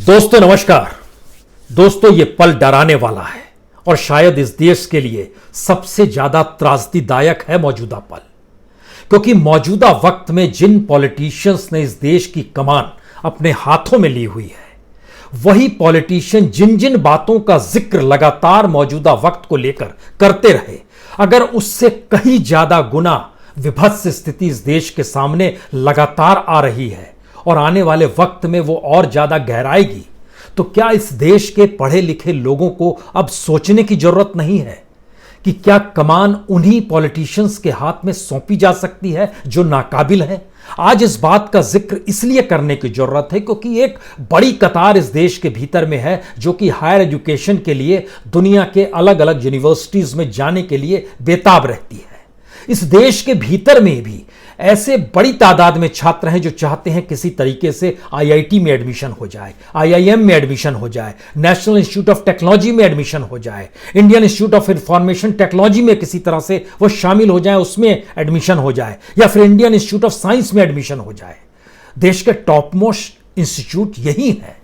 दोस्तों नमस्कार। दोस्तों ये पल डराने वाला है और शायद इस देश के लिए सबसे ज्यादा त्रासदीदायक है मौजूदा पल, क्योंकि मौजूदा वक्त में जिन पॉलिटिशियंस ने इस देश की कमान अपने हाथों में ली हुई है, वही पॉलिटिशियन जिन जिन बातों का जिक्र लगातार मौजूदा वक्त को लेकर करते रहे, अगर उससे कहीं ज्यादा गुना विभत्स स्थिति इस देश के सामने लगातार आ रही है और आने वाले वक्त में वो और ज्यादा गहराएगी, तो क्या इस देश के पढ़े लिखे लोगों को अब सोचने की जरूरत नहीं है कि क्या कमान उन्हीं पॉलिटिशियंस के हाथ में सौंपी जा सकती है जो नाकाबिल है। आज इस बात का जिक्र इसलिए करने की जरूरत है क्योंकि एक बड़ी कतार इस देश के भीतर में है जो कि हायर एजुकेशन के लिए दुनिया के अलग अलग यूनिवर्सिटीज में जाने के लिए बेताब रहती है। इस देश के भीतर में भी ऐसे बड़ी तादाद में छात्र हैं जो चाहते हैं किसी तरीके से आईआईटी में एडमिशन हो जाए, आईआईएम में एडमिशन हो जाए, नेशनल इंस्टीट्यूट ऑफ टेक्नोलॉजी में एडमिशन हो जाए, Indian Institute of Information technology में किसी तरह से वो शामिल हो जाए, उसमें एडमिशन हो जाए, या फिर इंडियन इंस्टीट्यूट ऑफ साइंस में एडमिशन हो जाए। देश के टॉप मोस्ट इंस्टीट्यूट यही है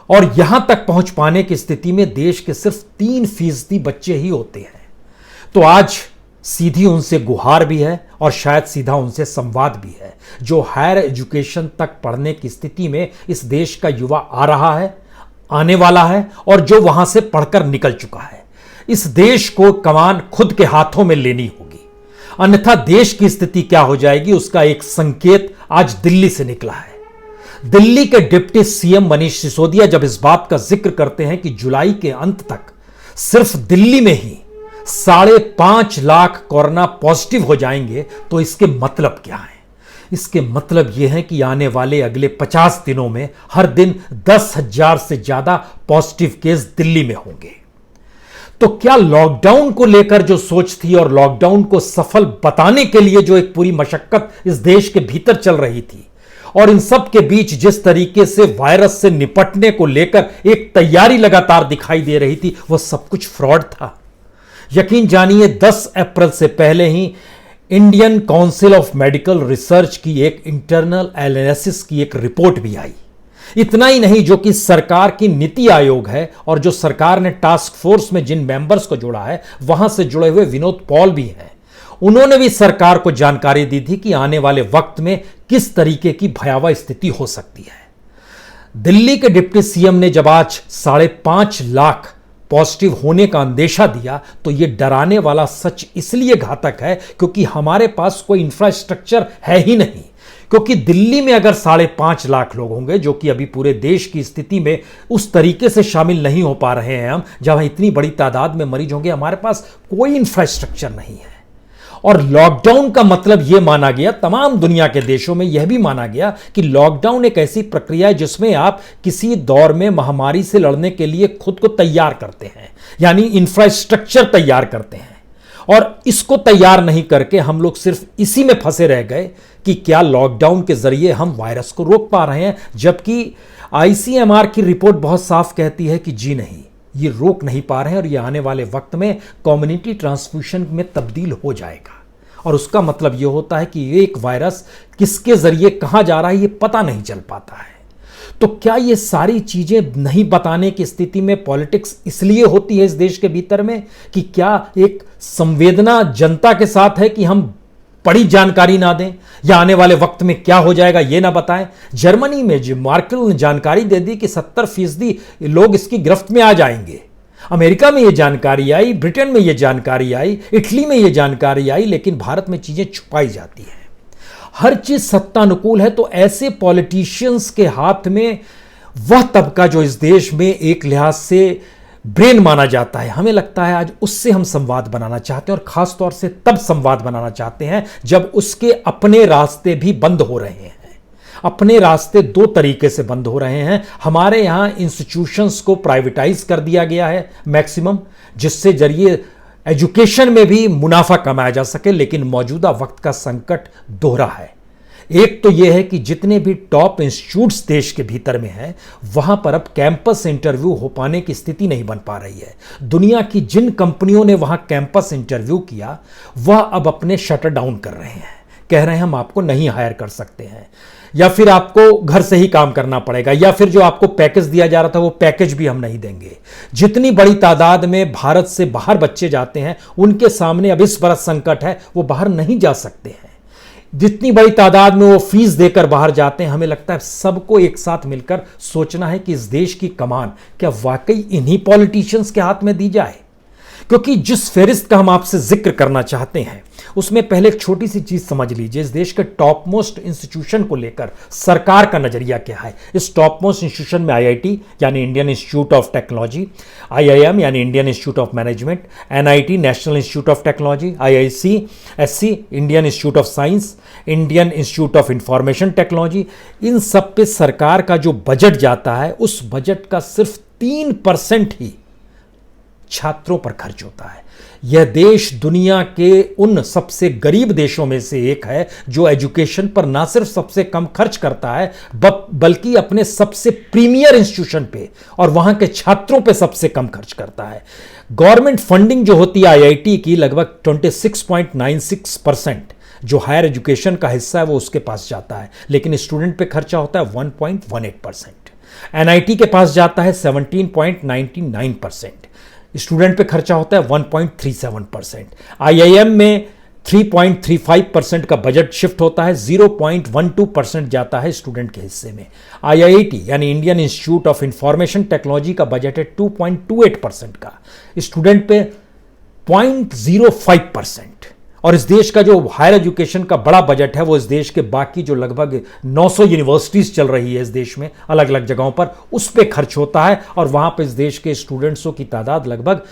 और यहां तक पहुंच पाने की स्थिति में देश के सिर्फ 3% बच्चे ही होते हैं। तो आज सीधी उनसे गुहार भी है और शायद सीधा उनसे संवाद भी है जो हायर एजुकेशन तक पढ़ने की स्थिति में इस देश का युवा आ रहा है, आने वाला है और जो वहां से पढ़कर निकल चुका है। इस देश को कमान खुद के हाथों में लेनी होगी, अन्यथा देश की स्थिति क्या हो जाएगी उसका एक संकेत आज दिल्ली से निकला है। दिल्ली के डिप्टी सीएम मनीष सिसोदिया जब इस बात का जिक्र करते हैं कि जुलाई के अंत तक सिर्फ दिल्ली में ही 5.5 लाख कोरोना पॉजिटिव हो जाएंगे, तो इसके मतलब क्या है? इसके मतलब यह है कि आने वाले अगले 50 दिनों में हर दिन 10,000 से ज्यादा पॉजिटिव केस दिल्ली में होंगे। तो क्या लॉकडाउन को लेकर जो सोच थी और लॉकडाउन को सफल बताने के लिए जो एक पूरी मशक्कत इस देश के भीतर चल रही थी और इन सब के बीच जिस तरीके से वायरस से निपटने को लेकर एक तैयारी लगातार दिखाई दे रही थी, वह सब कुछ फ्रॉड था। यकीन जानिए 10 अप्रैल से पहले ही Indian Council of Medical Research की एक इंटरनल एनालिसिस की एक रिपोर्ट भी आई। इतना ही नहीं, जो कि सरकार की नीति आयोग है और जो सरकार ने टास्क फोर्स में जिन मेंबर्स को जोड़ा है वहां से जुड़े हुए विनोद पॉल भी हैं, उन्होंने भी सरकार को जानकारी दी थी कि आने वाले वक्त में किस तरीके की भयावह स्थिति हो सकती है। दिल्ली के डिप्टी सीएम ने जब आज 5.5 लाख पॉजिटिव होने का अंदेशा दिया तो यह डराने वाला सच इसलिए घातक है क्योंकि हमारे पास कोई इंफ्रास्ट्रक्चर है ही नहीं। क्योंकि दिल्ली में अगर 5.5 लाख लोग होंगे, जो कि अभी पूरे देश की स्थिति में उस तरीके से शामिल नहीं हो पा रहे हैं हम, जहां इतनी बड़ी तादाद में मरीज होंगे, हमारे पास कोई इंफ्रास्ट्रक्चर नहीं है। और लॉकडाउन का मतलब यह माना गया, तमाम दुनिया के देशों में यह भी माना गया कि लॉकडाउन एक ऐसी प्रक्रिया है जिसमें आप किसी दौर में महामारी से लड़ने के लिए खुद को तैयार करते हैं, यानी इंफ्रास्ट्रक्चर तैयार करते हैं। और इसको तैयार नहीं करके हम लोग सिर्फ इसी में फंसे रह गए कि क्या लॉकडाउन के जरिए हम वायरस को रोक पा रहे हैं, जबकि आईसीएमआर की रिपोर्ट बहुत साफ कहती है कि जी नहीं, ये रोक नहीं पा रहे हैं और ये आने वाले वक्त में कम्युनिटी ट्रांसमिशन में तब्दील हो जाएगा। और उसका मतलब ये होता है कि एक वायरस किसके जरिए कहां जा रहा है ये पता नहीं चल पाता है। तो क्या ये सारी चीजें नहीं बताने की स्थिति में पॉलिटिक्स इसलिए होती है इस देश के भीतर में कि क्या एक संवेदना जनता के साथ है कि हम बड़ी जानकारी ना दें या आने वाले वक्त में क्या हो जाएगा ये ना बताएं। जर्मनी में जो मार्केल ने जानकारी दे दी कि 70% लोग इसकी गिरफ्त में आ जाएंगे। अमेरिका में यह जानकारी आई, ब्रिटेन में यह जानकारी आई, इटली में यह जानकारी आई, लेकिन भारत में चीजें छुपाई जाती हैं। हर चीज सत्तानुकूल है, तो ऐसे पॉलिटिशियंस के हाथ में वह तबका जो इस देश में एक लिहाज से ब्रेन माना जाता है, हमें लगता है आज उससे हम संवाद बनाना चाहते हैं और खास तौर से तब संवाद बनाना चाहते हैं जब उसके अपने रास्ते भी बंद हो रहे हैं। अपने रास्ते 2 तरीके से बंद हो रहे हैं। हमारे यहां इंस्टीट्यूशंस को प्राइवेटाइज कर दिया गया है मैक्सिमम, जिससे जरिए एजुकेशन में भी मुनाफा कमाया जा सके, लेकिन मौजूदा वक्त का संकट दोहरा है। एक तो यह है कि जितने भी टॉप इंस्टीट्यूट्स देश के भीतर में हैं, वहां पर अब कैंपस इंटरव्यू हो पाने की स्थिति नहीं बन पा रही है। दुनिया की जिन कंपनियों ने वहां कैंपस इंटरव्यू किया, वह अब अपने शटर डाउन कर रहे हैं, कह रहे हैं हम आपको नहीं हायर कर सकते हैं। या फिर आपको घर से ही काम करना पड़ेगा, या फिर जो आपको पैकेज दिया जा रहा था वो पैकेज भी हम नहीं देंगे। जितनी बड़ी तादाद में भारत से बाहर बच्चे जाते हैं, उनके सामने अब इस बरस संकट है, वो बाहर नहीं जा सकते हैं। जितनी बड़ी तादाद में वो फीस देकर बाहर जाते हैं, हमें लगता है सबको एक साथ मिलकर सोचना है कि इस देश की कमान क्या वाकई इन्हीं पॉलिटिशियंस के हाथ में दी जाए। क्योंकि जिस फेरिस्त का हम आपसे जिक्र करना चाहते हैं, उसमें पहले एक छोटी सी चीज समझ लीजिए, इस देश के टॉप मोस्ट इंस्टीट्यूशन को लेकर सरकार का नजरिया क्या है। इस टॉप मोस्ट इंस्टीट्यूशन में आईआईटी यानी Indian Institute of Technology, IIM यानी Indian Institute of Management, NIT National Institute of Technology, IIC Indian Institute of Science, Indian Institute of Information Technology, इन सब पे सरकार का जो बजट जाता है, उस बजट का सिर्फ 3% ही छात्रों पर खर्च होता है। यह देश दुनिया के उन सबसे गरीब देशों में से एक है जो एजुकेशन पर ना सिर्फ सबसे कम खर्च करता है, बल्कि अपने सबसे प्रीमियर इंस्टीट्यूशन पे और वहां के छात्रों पे सबसे कम खर्च करता है। गवर्नमेंट फंडिंग जो होती है आईआईटी की, लगभग 26.96% जो हायर एजुकेशन का हिस्सा है वो उसके पास जाता है, लेकिन स्टूडेंट पे खर्चा होता है 1.18%। एनआईटी के पास जाता है 17.99%, स्टूडेंट पे खर्चा होता है 1.37%। आईआईएम में 3.35% का बजट शिफ्ट होता है, 0.12% जाता है स्टूडेंट के हिस्से में। आईआईटी यानी Indian Institute of Information technology का बजट है 2.28% का, स्टूडेंट पे 0.05%। और इस देश का जो हायर एजुकेशन का बड़ा बजट है वो इस देश के बाकी जो लगभग 900 यूनिवर्सिटीज चल रही है इस देश में अलग अलग जगहों पर, उस पे खर्च होता है, और वहां पे इस देश के स्टूडेंट्सों की तादाद लगभग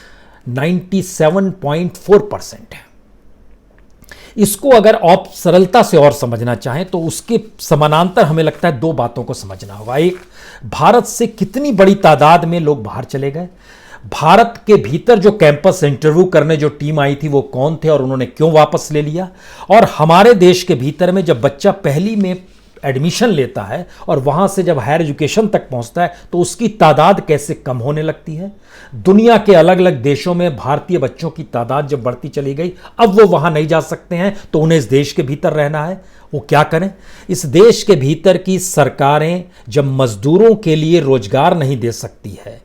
97.4% है। इसको अगर आप सरलता से और समझना चाहें तो उसके समानांतर हमें लगता है दो बातों को समझना होगा। एक, भारत से कितनी बड़ी तादाद में लोग बाहर चले गए, भारत के भीतर जो कैंपस इंटरव्यू करने जो टीम आई थी वो कौन थे और उन्होंने क्यों वापस ले लिया, और हमारे देश के भीतर में जब बच्चा पहली में एडमिशन लेता है और वहां से जब हायर एजुकेशन तक पहुंचता है तो उसकी तादाद कैसे कम होने लगती है। दुनिया के अलग अलग देशों में भारतीय बच्चों की तादाद जब बढ़ती चली गई, अब वो वहां नहीं जा सकते हैं तो उन्हें इस देश के भीतर रहना है। वो क्या करें? इस देश के भीतर की सरकारें जब मजदूरों के लिए रोजगार नहीं दे सकती है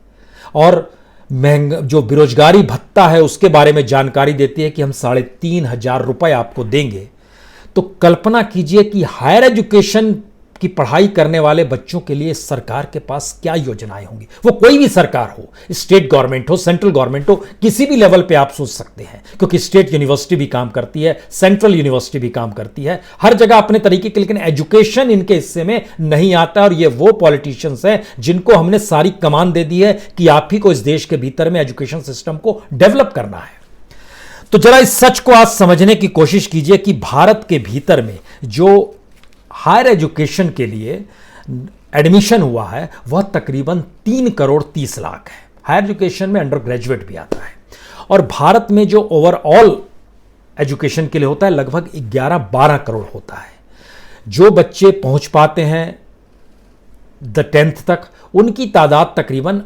और महंगा जो बेरोजगारी भत्ता है उसके बारे में जानकारी देती है कि हम 3,500 रुपए आपको देंगे, तो कल्पना कीजिए कि हायर एजुकेशन की पढ़ाई करने वाले बच्चों के लिए सरकार के पास क्या योजनाएं होंगी। वो कोई भी सरकार हो, स्टेट गवर्नमेंट हो, सेंट्रल गवर्नमेंट हो, किसी भी लेवल पे आप सोच सकते हैं, क्योंकि स्टेट यूनिवर्सिटी भी काम करती है, सेंट्रल यूनिवर्सिटी भी काम करती है, हर जगह अपने तरीके के, लेकिन एजुकेशन इनके हिस्से में नहीं आता। और ये वो पॉलिटिशियंस हैं जिनको हमने सारी कमान दे दी है कि आप ही को इस देश के भीतर में एजुकेशन सिस्टम को डेवलप करना है। तो जरा इस सच को आज समझने की कोशिश कीजिए कि भारत के भीतर में जो हायर एजुकेशन के लिए एडमिशन हुआ है वह तकरीबन 3,30,00,000 है। हायर एजुकेशन में अंडर ग्रेजुएट भी आता है, और भारत में जो ओवरऑल एजुकेशन के लिए होता है लगभग 11-12 करोड़ होता है। जो बच्चे पहुंच पाते हैं 10th तक, उनकी तादाद तकरीबन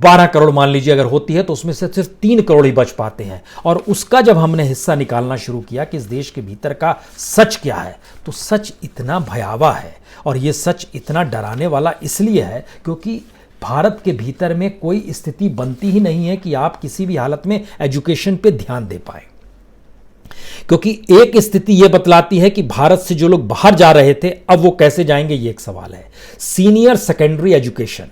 12 करोड़ मान लीजिए अगर होती है, तो उसमें से सिर्फ 3 करोड़ ही बच पाते हैं। और उसका जब हमने हिस्सा निकालना शुरू किया कि इस देश के भीतर का सच क्या है, तो सच इतना भयावह है और ये सच इतना डराने वाला इसलिए है क्योंकि भारत के भीतर में कोई स्थिति बनती ही नहीं है कि आप किसी भी हालत में एजुकेशन पे ध्यान दे पाए। क्योंकि एक स्थिति यह बतलाती है कि भारत से जो लोग बाहर जा रहे थे अब वो कैसे जाएंगे, ये एक सवाल है। सीनियर सेकेंडरी एजुकेशन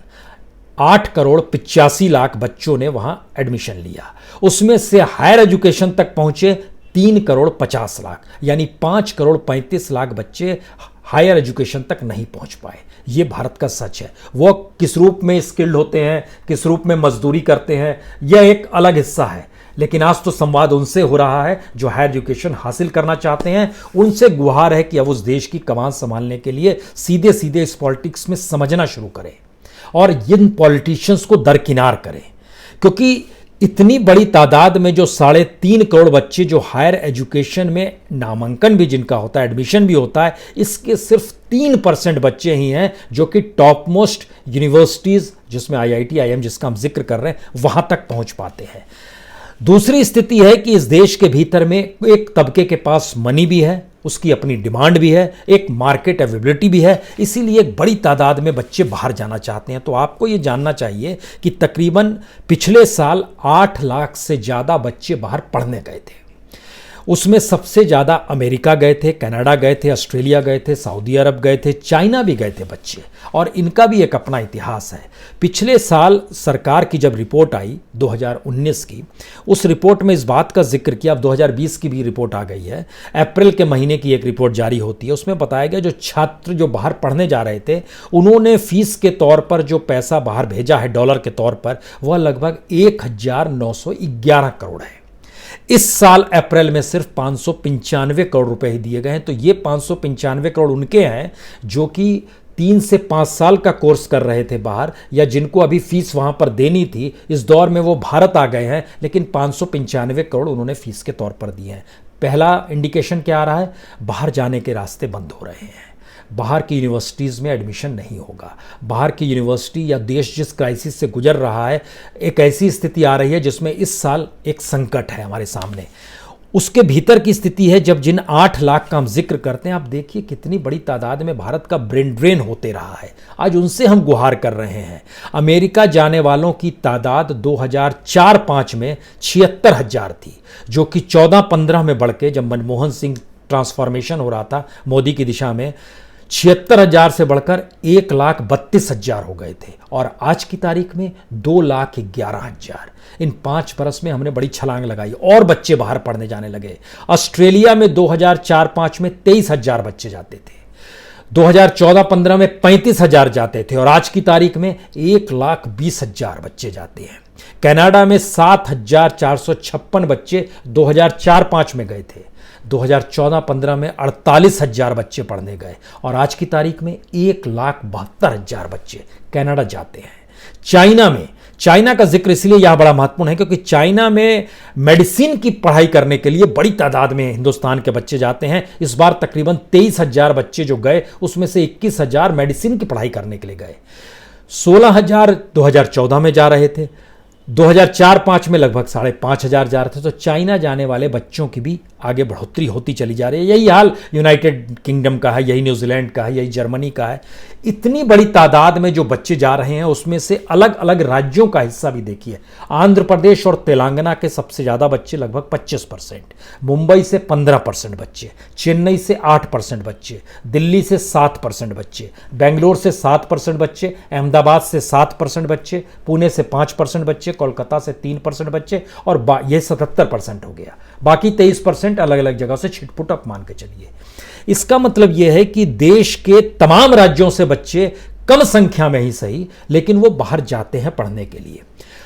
8,85,00,000 बच्चों ने वहां एडमिशन लिया, उसमें से हायर एजुकेशन तक पहुंचे 3,50,00,000, यानी 5,35,00,000 बच्चे हायर एजुकेशन तक नहीं पहुंच पाए। यह भारत का सच है। वो किस रूप में स्किल्ड होते हैं, किस रूप में मजदूरी करते हैं, यह एक अलग हिस्सा है, लेकिन आज तो संवाद उनसे हो रहा है जो हायर एजुकेशन हासिल करना चाहते हैं। उनसे गुहार है कि अब उस देश की कमान संभालने के लिए सीधे सीधे इस पॉलिटिक्स में समझना शुरू करें और इन पॉलिटिशियंस को दरकिनार करें, क्योंकि इतनी बड़ी तादाद में जो 3.5 करोड़ बच्चे जो हायर एजुकेशन में नामांकन भी जिनका होता है, एडमिशन भी होता है, इसके सिर्फ 3% बच्चे ही हैं जो कि टॉप मोस्ट यूनिवर्सिटीज जिसमें आईआईटी, आईएम जिसका हम जिक्र कर रहे हैं वहां तक पहुंच पाते हैं। दूसरी स्थिति है कि इस देश के भीतर में एक तबके के पास मनी भी है, उसकी अपनी डिमांड भी है, एक मार्केट अवेलेबिलिटी भी है, इसीलिए एक बड़ी तादाद में बच्चे बाहर जाना चाहते हैं। तो आपको ये जानना चाहिए कि तकरीबन पिछले साल 8 लाख से ज़्यादा बच्चे बाहर पढ़ने गए थे। उसमें सबसे ज़्यादा अमेरिका गए थे, कनाडा गए थे, ऑस्ट्रेलिया गए थे, सऊदी अरब गए थे, चाइना भी गए थे बच्चे, और इनका भी एक अपना इतिहास है। पिछले साल सरकार की जब रिपोर्ट आई 2019 की, उस रिपोर्ट में इस बात का जिक्र किया, अब 2020 की भी रिपोर्ट आ गई है, अप्रैल के महीने की एक रिपोर्ट जारी होती है, उसमें बताया गया जो छात्र जो बाहर पढ़ने जा रहे थे उन्होंने फीस के तौर पर जो पैसा बाहर भेजा है डॉलर के तौर पर, वह लगभग 1911 करोड़ है। इस साल अप्रैल में सिर्फ 595 करोड़ रुपए ही दिए गए हैं। तो ये 595 करोड़ उनके हैं जो कि 3 से 5 साल का कोर्स कर रहे थे बाहर, या जिनको अभी फीस वहां पर देनी थी, इस दौर में वो भारत आ गए हैं, लेकिन 595 करोड़ उन्होंने फीस के तौर पर दिए हैं। पहला इंडिकेशन क्या आ रहा है? बाहर जाने के रास्ते बंद हो रहे हैं, बाहर की यूनिवर्सिटीज़ में एडमिशन नहीं होगा। बाहर की यूनिवर्सिटी या देश जिस क्राइसिस से गुजर रहा है, एक ऐसी स्थिति आ रही है जिसमें इस साल एक संकट है हमारे सामने। उसके भीतर की स्थिति है जब जिन 8 लाख का हम जिक्र करते हैं, आप देखिए कितनी बड़ी तादाद में भारत का ब्रेन ड्रेन होते रहा है। आज उनसे हम गुहार कर रहे हैं। अमेरिका जाने वालों की तादाद 2004-05 में 76,000 थी, जो कि 14-15 में बढ़ के, जब मनमोहन सिंह ट्रांसफॉर्मेशन हो रहा था मोदी की दिशा में, 76,000 से बढ़कर 1,32,000 हो गए थे, और आज की तारीख में 2,11,000। इन 5 बरस में हमने बड़ी छलांग लगाई और बच्चे बाहर पढ़ने जाने लगे। ऑस्ट्रेलिया में 2004-05 में 23,000 बच्चे जाते थे, 2014-15 में 35,000 जाते थे, और आज की तारीख में 1,20,000 बच्चे जाते हैं। कनाडा में 7,456 बच्चे 2004-05 में गए थे, 2014-15 में 48,000 बच्चे पढ़ने गए, और आज की तारीख में 1,72,000 बच्चे कनाडा जाते हैं। चाइना का जिक्र इसलिए यह बड़ा महत्वपूर्ण है क्योंकि चाइना में मेडिसिन की पढ़ाई करने के लिए बड़ी तादाद में हिंदुस्तान के बच्चे जाते हैं। इस बार तकरीबन 23,000 बच्चे जो गए, उसमें से 21,000 मेडिसिन की पढ़ाई करने के लिए गए। 16,000 2014 में जा रहे थे, 2004-05 में लगभग 5,500 जा रहे थे। तो चाइना जाने वाले बच्चों की भी आगे बढ़ोतरी होती चली जा रही है। यही हाल यूनाइटेड किंगडम का है, यही न्यूजीलैंड का है, यही जर्मनी का है। इतनी बड़ी तादाद में जो बच्चे जा रहे हैं, उसमें से अलग अलग राज्यों का हिस्सा भी देखिए। आंध्र प्रदेश और तेलंगाना के सबसे ज़्यादा बच्चे लगभग 25%, मुंबई से 15% बच्चे, चेन्नई से 8% बच्चे, दिल्ली से 7% बच्चे, बेंगलोर से 7% बच्चे, अहमदाबाद से 7% बच्चे, पुणे से 5% बच्चे, कोलकाता से 3% बच्चे, और ये 77% हो गया। बाकी 23% अलग अलग जगह से छिटपुट आप मान के चलिए। इसका मतलब यह है कि देश के तमाम राज्यों से बच्चे, कम संख्या में ही सही, लेकिन वो बाहर जाते हैं पढ़ने के लिए।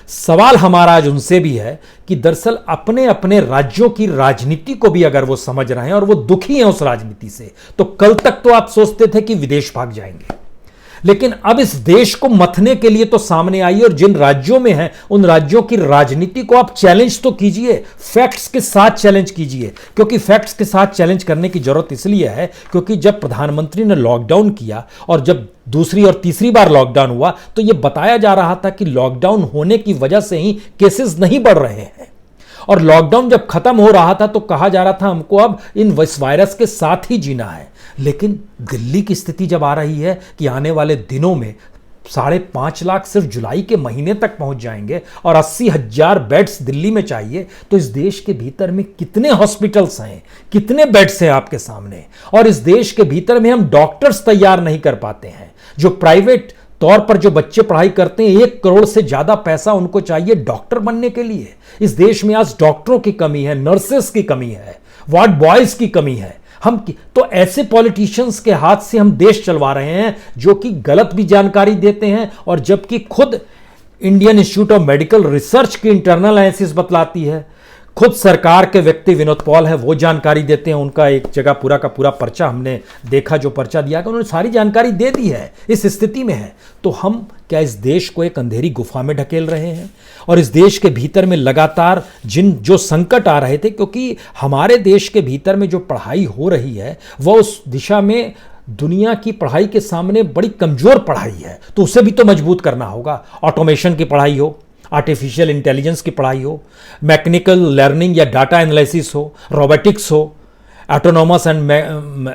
सवाल हमारा आज उनसे भी है कि दरअसल अपने अपने राज्यों की राजनीति को भी अगर वो समझ रहे हैं और वो दुखी हैं उस राजनीति से, तो कल तक तो आप सोचते थे कि विदेश भाग जाएंगे, लेकिन अब इस देश को मथने के लिए तो सामने आइए, और जिन राज्यों में हैं उन राज्यों की राजनीति को आप चैलेंज तो कीजिए, फैक्ट्स के साथ चैलेंज कीजिए। क्योंकि फैक्ट्स के साथ चैलेंज करने की जरूरत इसलिए है क्योंकि जब प्रधानमंत्री ने लॉकडाउन किया और जब दूसरी और तीसरी बार लॉकडाउन हुआ, तो यह बताया जा रहा था कि लॉकडाउन होने की वजह से ही केसेस नहीं बढ़ रहे हैं, और लॉकडाउन जब खत्म हो रहा था तो कहा जा रहा था हमको अब इस वायरस के साथ ही जीना है। लेकिन दिल्ली की स्थिति जब आ रही है कि आने वाले दिनों में 5.5 लाख सिर्फ जुलाई के महीने तक पहुंच जाएंगे और 80,000 बेड्स दिल्ली में चाहिए, तो इस देश के भीतर में कितने हॉस्पिटल्स हैं, कितने बेड्स हैं आपके सामने, और इस देश के भीतर में हम डॉक्टर्स तैयार नहीं कर पाते हैं। जो प्राइवेट तौर पर जो बच्चे पढ़ाई करते हैं, 1 करोड़ से ज्यादा पैसा उनको चाहिए डॉक्टर बनने के लिए। इस देश में आज डॉक्टरों की कमी है, नर्सेस की कमी है, वार्ड बॉयज की कमी है। तो ऐसे पॉलिटिशियंस के हाथ से हम देश चलवा रहे हैं जो कि गलत भी जानकारी देते हैं, और जबकि खुद Indian Institute of Medical Research की इंटरनल एनालिसिस बतलाती है, खुद सरकार के व्यक्ति विनोद पॉल है वो जानकारी देते हैं। उनका एक जगह पूरा का पूरा पर्चा हमने देखा, जो पर्चा दिया कि उन्होंने सारी जानकारी दे दी है। इस स्थिति में है तो हम क्या इस देश को एक अंधेरी गुफा में ढकेल रहे हैं? और इस देश के भीतर में लगातार जो संकट आ रहे थे, क्योंकि हमारे देश के भीतर में जो पढ़ाई हो रही है वह उस दिशा में दुनिया की पढ़ाई के सामने बड़ी कमजोर पढ़ाई है, तो उसे भी तो मजबूत करना होगा। ऑटोमेशन की पढ़ाई हो, आर्टिफिशियल इंटेलिजेंस की पढ़ाई हो, मैकेनिकल लर्निंग या डाटा एनालिसिस हो, रोबोटिक्स हो, ऑटोनॉमस एंड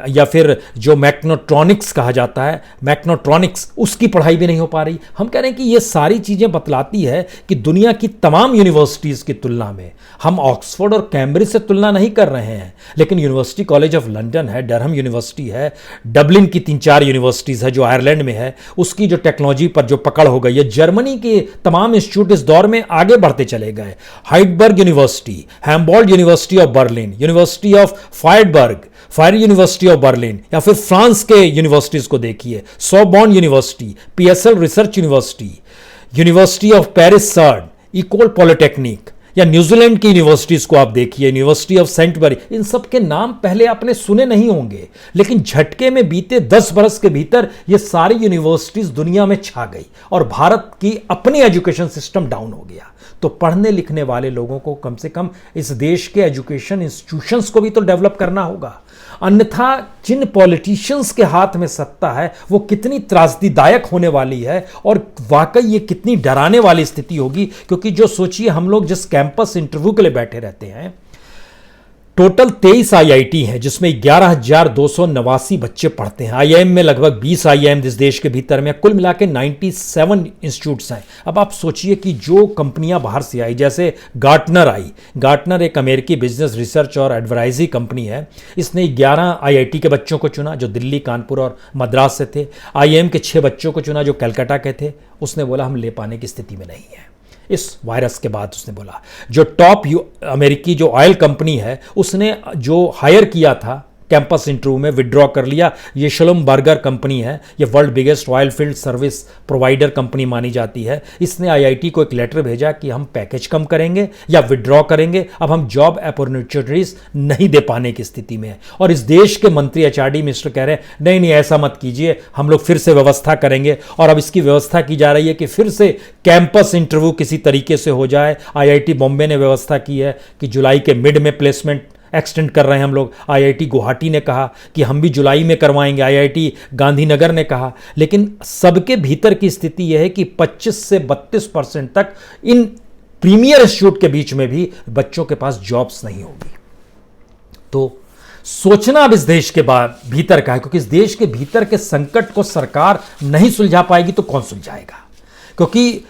या फिर जो मैक्नोट्रॉनिक्स कहा जाता है, मैक्नोट्रॉनिक्स, उसकी पढ़ाई भी नहीं हो पा रही। हम कह रहे हैं कि ये सारी चीज़ें बतलाती है कि दुनिया की तमाम यूनिवर्सिटीज़ की तुलना में हम ऑक्सफोर्ड और कैम्ब्रिज से तुलना नहीं कर रहे हैं, लेकिन यूनिवर्सिटी कॉलेज ऑफ लंदन है, डरहम यूनिवर्सिटी है, डबलिन की 3-4 यूनिवर्सिटीज़ है जो आयरलैंड में है, उसकी जो टेक्नोलॉजी पर जो पकड़ हो गई है, जर्मनी के तमाम इंस्टीट्यूट इस दौर में आगे बढ़ते चले गए। Heidelberg University, Humboldt University of Berlin, University of fire University of Berlin, या फिर फ्रांस के यूनिवर्सिटीज को देखिए, Sorbonne University, PSL Research University, University of Paris Sud, Ecole Polytechnique, या न्यूजीलैंड की यूनिवर्सिटीज को आप देखिए, यूनिवर्सिटी ऑफ सेंटबरी। इन सब के नाम पहले आपने सुने नहीं होंगे, लेकिन झटके में बीते 10 बरस के भीतर ये सारी यूनिवर्सिटीज दुनिया में छा गई और भारत की अपनी एजुकेशन सिस्टम डाउन हो गया। तो पढ़ने लिखने वाले लोगों को कम से कम इस देश के एजुकेशन इंस्टीट्यूशंस को भी तो डेवलप करना होगा, अन्यथा जिन पॉलिटिशियंस के हाथ में सत्ता है वो कितनी त्रासदीदायक होने वाली है और वाकई ये कितनी डराने वाली स्थिति होगी। क्योंकि जो सोचिए, हम लोग जिस कैंपस इंटरव्यू के लिए बैठे रहते हैं, टोटल 23 आईआईटी हैं जिसमें 11,289 बच्चे पढ़ते हैं। आईआईएम में लगभग 20 आईआईएम इस देश के भीतर में, कुल मिला के 97 इंस्टीट्यूट्स हैं। अब आप सोचिए कि जो कंपनियां बाहर से आई, जैसे गार्टनर आई, गार्टनर एक अमेरिकी बिजनेस रिसर्च और एडवाइजरी कंपनी है, इसने 11 आईआईटी के बच्चों को चुना जो दिल्ली, कानपुर और मद्रास से थे। आईआईएम के 6 बच्चों को चुना जो कलकत्ता के थे। उसने बोला हम ले पाने की स्थिति में नहीं है इस वायरस के बाद। उसने बोला जो टॉप अमेरिकी जो ऑयल कंपनी है, उसने जो हायर किया था कैंपस इंटरव्यू में विड्रॉ कर लिया। ये शलुम्बर्गर कंपनी है, ये world biggest oil field service provider company मानी जाती है। इसने आईआईटी को एक लेटर भेजा कि हम पैकेज कम करेंगे या विड्रॉ करेंगे, अब हम जॉब अपॉर्चुनिटीज नहीं दे पाने की स्थिति में है। और इस देश के मंत्री एचआरडी मिनिस्टर कह रहे हैं नहीं नहीं ऐसा मत कीजिए, हम लोग फिर से व्यवस्था करेंगे। और अब इसकी व्यवस्था की जा रही है कि फिर से कैंपस इंटरव्यू किसी तरीके से हो जाए। आईआईटी बॉम्बे ने व्यवस्था की है कि जुलाई के मिड में प्लेसमेंट एक्सटेंड कर रहे हैं हम लोग। आईआईटी गुवाहाटी ने कहा कि हम भी जुलाई में करवाएंगे, आईआईटी गांधीनगर ने कहा। लेकिन सबके भीतर की स्थिति यह है कि 25 से 32% तक इन प्रीमियर इंस्टीट्यूट के बीच में भी बच्चों के पास जॉब्स नहीं होगी। तो सोचना अब इस देश के भीतर का है, क्योंकि इस देश के भीतर के संकट को सरकार नहीं सुलझा पाएगी तो कौन सुलझाएगा। क्योंकि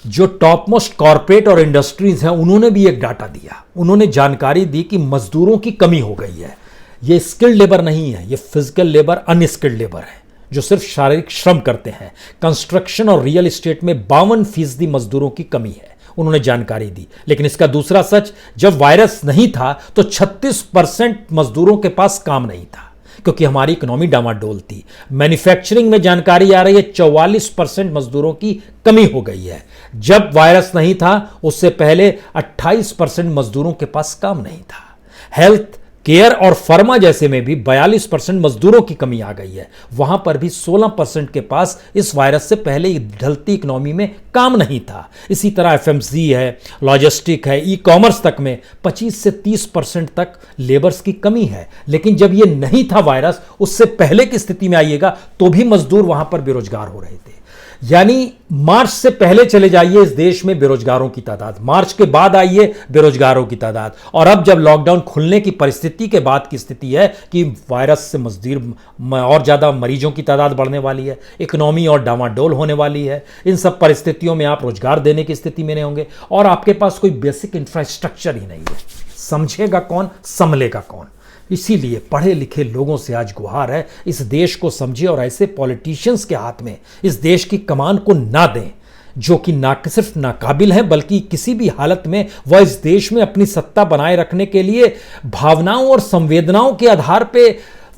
जो टॉप मोस्ट कॉर्पोरेट और इंडस्ट्रीज हैं उन्होंने भी एक डाटा दिया, उन्होंने जानकारी दी कि मजदूरों की कमी हो गई है। ये स्किल्ड लेबर नहीं है, ये फिजिकल लेबर, अनस्किल्ड लेबर है जो सिर्फ शारीरिक श्रम करते हैं। कंस्ट्रक्शन और रियल एस्टेट में 52% मजदूरों की कमी है, उन्होंने जानकारी दी। लेकिन इसका दूसरा सच, जब वायरस नहीं था तो 36% मजदूरों के पास काम नहीं था, क्योंकि हमारी इकोनॉमी डामाडोल थी। मैन्युफैक्चरिंग में जानकारी आ रही है 44% मजदूरों की कमी हो गई है। जब वायरस नहीं था उससे पहले 28% मजदूरों के पास काम नहीं था। हेल्थ केयर और फार्मा जैसे में भी 42% मजदूरों की कमी आ गई है, वहां पर भी 16% के पास इस वायरस से पहले ढलती इकोनॉमी में काम नहीं था। इसी तरह एफएमसी है, लॉजिस्टिक है, ई कॉमर्स तक में 25 से 30% तक लेबर्स की कमी है। लेकिन जब ये नहीं था वायरस, उससे पहले की स्थिति में आइएगा तो भी मजदूर वहां पर बेरोजगार हो रहे थे। यानी मार्च से पहले चले जाइए इस देश में बेरोजगारों की तादाद, मार्च के बाद आइए बेरोजगारों की तादाद, और अब जब लॉकडाउन खुलने की परिस्थिति के बाद की स्थिति है कि वायरस से मजदूर और ज्यादा मरीजों की तादाद बढ़ने वाली है, इकोनॉमी और डामाडोल होने वाली है। इन सब परिस्थितियों में आप रोजगार देने की स्थिति में नहीं होंगे और आपके पास कोई बेसिक इंफ्रास्ट्रक्चर ही नहीं है। समझेगा कौन, संभलेगा कौन। इसीलिए पढ़े लिखे लोगों से आज गुहार है, इस देश को समझे और ऐसे पॉलिटिशियंस के हाथ में इस देश की कमान को ना दें जो कि ना सिर्फ नाकाबिल हैं बल्कि किसी भी हालत में वह इस देश में अपनी सत्ता बनाए रखने के लिए भावनाओं और संवेदनाओं के आधार पे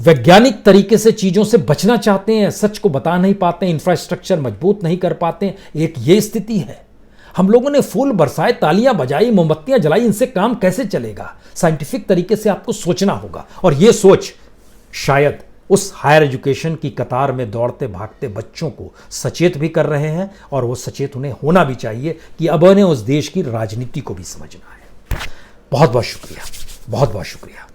वैज्ञानिक तरीके से चीज़ों से बचना चाहते हैं, सच को बता नहीं पाते, इंफ्रास्ट्रक्चर मजबूत नहीं कर पाते। एक ये स्थिति है। हम लोगों ने फूल बरसाए, तालियां बजाई, मोमबत्तियां जलाई, इनसे काम कैसे चलेगा? साइंटिफिक तरीके से आपको सोचना होगा और यह सोच शायद उस हायर एजुकेशन की कतार में दौड़ते भागते बच्चों को सचेत भी कर रहे हैं और वो सचेत उन्हें होना भी चाहिए कि अब उन्हें उस देश की राजनीति को भी समझना है। बहुत बहुत शुक्रिया, बहुत बहुत शुक्रिया।